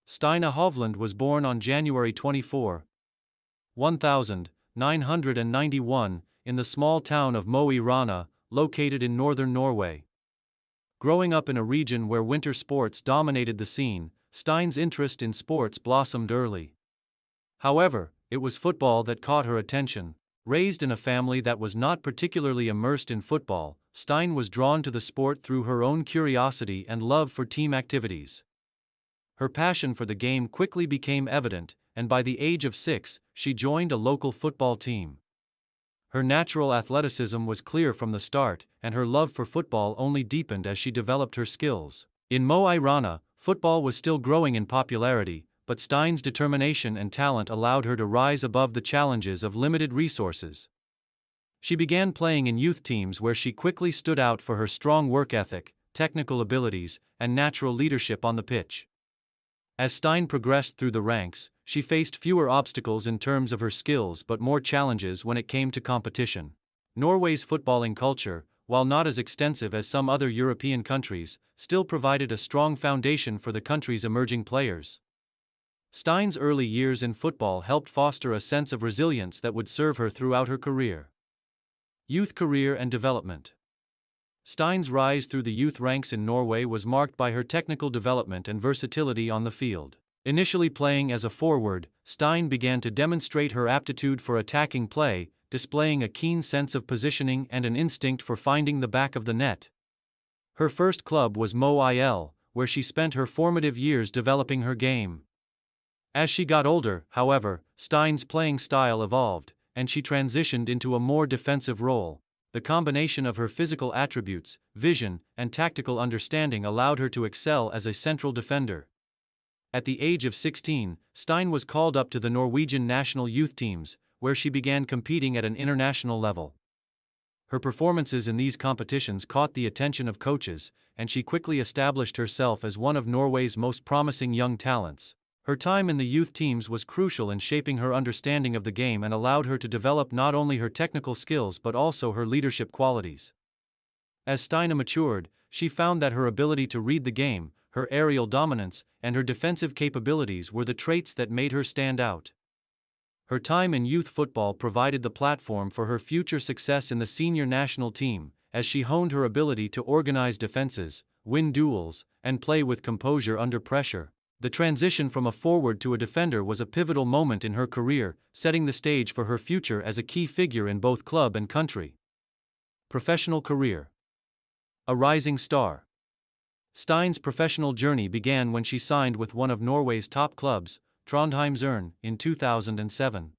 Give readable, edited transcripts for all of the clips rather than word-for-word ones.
Stine Hovland was born on January 24, 1991, in the small town of Mo i Rana, located in northern Norway. Growing up in a region where winter sports dominated the scene, Stine's interest in sports blossomed early. However, it was football that caught her attention. Raised in a family that was not particularly immersed in football, Stine was drawn to the sport through her own curiosity and love for team activities. Her passion for the game quickly became evident, and by the age of 6, she joined a local football team. Her natural athleticism was clear from the start, and her love for football only deepened as she developed her skills. In Mo i Rana, football was still growing in popularity, but Stine's determination and talent allowed her to rise above the challenges of limited resources. She began playing in youth teams where she quickly stood out for her strong work ethic, technical abilities, and natural leadership on the pitch. As Stine progressed through the ranks, she faced fewer obstacles in terms of her skills but more challenges when it came to competition. Norway's footballing culture, while not as extensive as some other European countries, still provided a strong foundation for the country's emerging players. Stine's early years in football helped foster a sense of resilience that would serve her throughout her career. Youth career and development. Stine's rise through the youth ranks in Norway was marked by her technical development and versatility on the field. Initially playing as a forward, Stine began to demonstrate her aptitude for attacking play, displaying a keen sense of positioning and an instinct for finding the back of the net. Her first club was Mo IL, where she spent her formative years developing her game. As she got older, however, Stine's playing style evolved, and she transitioned into a more defensive role. The combination of her physical attributes, vision, and tactical understanding allowed her to excel as a central defender. At the age of 16, Stine was called up to the Norwegian national youth teams, where she began competing at an international level. Her performances in these competitions caught the attention of coaches, and she quickly established herself as one of Norway's most promising young talents. Her time in the youth teams was crucial in shaping her understanding of the game and allowed her to develop not only her technical skills but also her leadership qualities. As Stine matured, she found that her ability to read the game, her aerial dominance, and her defensive capabilities were the traits that made her stand out. Her time in youth football provided the platform for her future success in the senior national team, as she honed her ability to organize defenses, win duels, and play with composure under pressure. The transition from a forward to a defender was a pivotal moment in her career, setting the stage for her future as a key figure in both club and country. Professional career. A rising star. Stine's professional journey began when she signed with one of Norway's top clubs, Trondheimsørn, in 2007.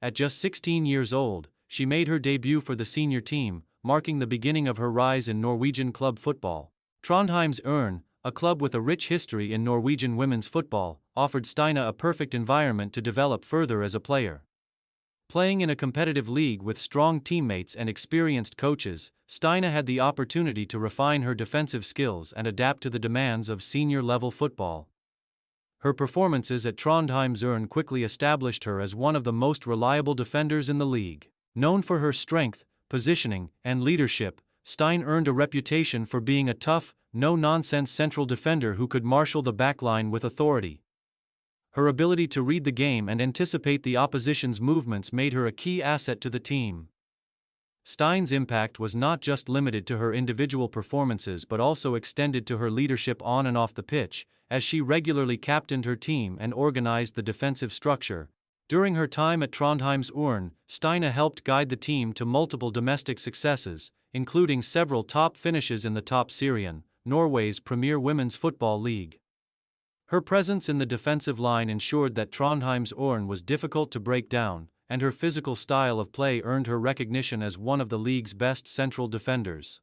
At just 16 years old, she made her debut for the senior team, marking the beginning of her rise in Norwegian club football. Trondheimsørn, a club with a rich history in Norwegian women's football, offered Stine a perfect environment to develop further as a player. Playing in a competitive league with strong teammates and experienced coaches, Stine had the opportunity to refine her defensive skills and adapt to the demands of senior-level football. Her performances at Trondheimsørn quickly established her as one of the most reliable defenders in the league. Known for her strength, positioning, and leadership, Stine earned a reputation for being a tough, no-nonsense central defender who could marshal the backline with authority. Her ability to read the game and anticipate the opposition's movements made her a key asset to the team. Stine's impact was not just limited to her individual performances but also extended to her leadership on and off the pitch, as she regularly captained her team and organized the defensive structure. During her time at Trondheimsørn, Stine helped guide the team to multiple domestic successes, including several top finishes in the top Serien, Norway's premier women's football league. Her presence in the defensive line ensured that Trondheimsørn was difficult to break down, and her physical style of play earned her recognition as one of the league's best central defenders.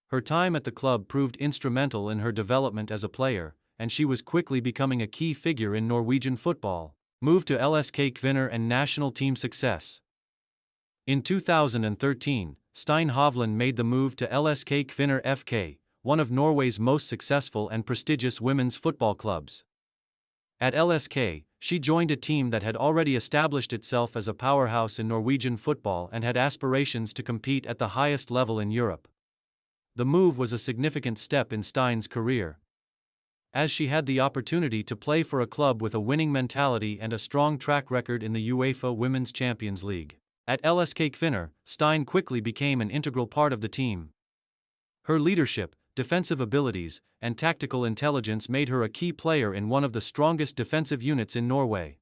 Her time at the club proved instrumental in her development as a player, and she was quickly becoming a key figure in Norwegian football. Move to LSK Kvinner and national team success. In 2013, Stine Hovland made the move to LSK Kvinner FK, one of Norway's most successful and prestigious women's football clubs. At LSK, she joined a team that had already established itself as a powerhouse in Norwegian football and had aspirations to compete at the highest level in Europe. The move was a significant step in Stine's career. as she had the opportunity to play for a club with a winning mentality and a strong track record in the UEFA Women's Champions League. At LSK Kvinner, Stine quickly became an integral part of the team. Her leadership, defensive abilities, and tactical intelligence made her a key player in one of the strongest defensive units in Norway.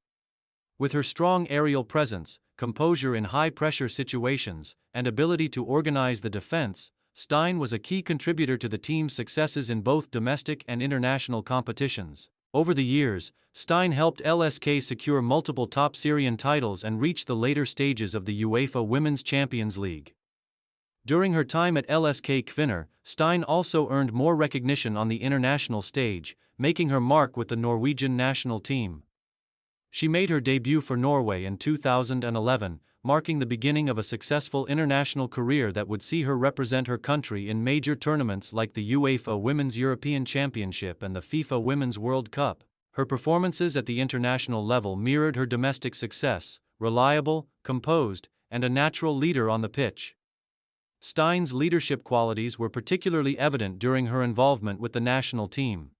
With her strong aerial presence, composure in high-pressure situations, and ability to organize the defense, Stine was a key contributor to the team's successes in both domestic and international competitions. Over the years, Stine helped LSK secure multiple top Syrian titles and reach the later stages of the UEFA Women's Champions League. During her time at LSK Kvinner, Stine also earned more recognition on the international stage, making her mark with the Norwegian national team. She made her debut for Norway in 2011, marking the beginning of a successful international career that would see her represent her country in major tournaments like the UEFA Women's European Championship and the FIFA Women's World Cup. Her performances at the international level mirrored her domestic success, reliable, composed, and a natural leader on the pitch. Stine's leadership qualities were particularly evident during her involvement with the national team.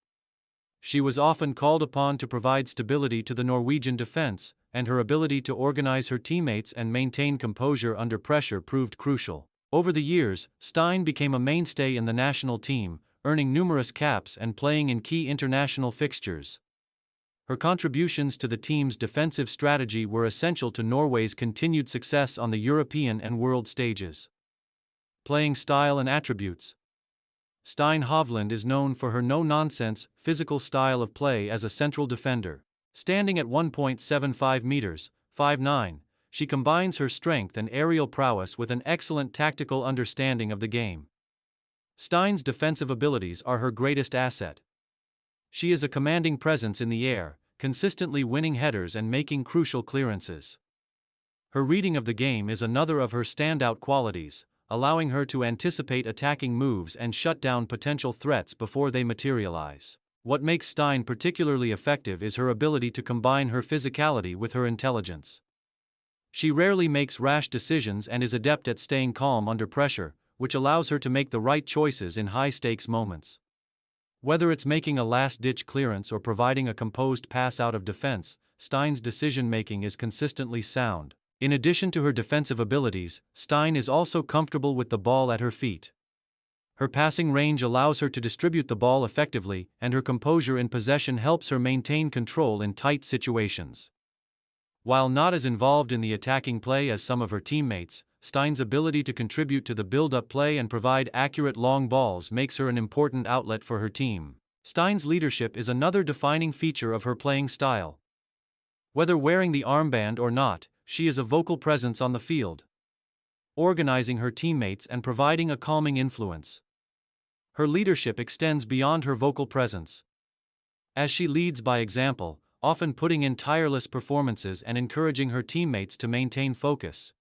She was often called upon to provide stability to the Norwegian defense, and her ability to organize her teammates and maintain composure under pressure proved crucial. Over the years, Stine became a mainstay in the national team, earning numerous caps and playing in key international fixtures. Her contributions to the team's defensive strategy were essential to Norway's continued success on the European and world stages. Playing style and attributes. Stine Hovland is known for her no-nonsense, physical style of play as a central defender. Standing at 1.75 meters, 5'9", she combines her strength and aerial prowess with an excellent tactical understanding of the game. Stine's defensive abilities are her greatest asset. She is a commanding presence in the air, consistently winning headers and making crucial clearances. Her reading of the game is another of her standout qualities, allowing her to anticipate attacking moves and shut down potential threats before they materialize. What makes Stine particularly effective is her ability to combine her physicality with her intelligence. She rarely makes rash decisions and is adept at staying calm under pressure, which allows her to make the right choices in high-stakes moments. Whether it's making a last-ditch clearance or providing a composed pass out of defense, Stine's decision-making is consistently sound. In addition to her defensive abilities, Stine is also comfortable with the ball at her feet. Her passing range allows her to distribute the ball effectively, and her composure in possession helps her maintain control in tight situations. While not as involved in the attacking play as some of her teammates, Stine's ability to contribute to the build-up play and provide accurate long balls makes her an important outlet for her team. Stine's leadership is another defining feature of her playing style. Whether wearing the armband or not, she is a vocal presence on the field, organizing her teammates and providing a calming influence. Her leadership extends beyond her vocal presence, as she leads by example, often putting in tireless performances and encouraging her teammates to maintain focus.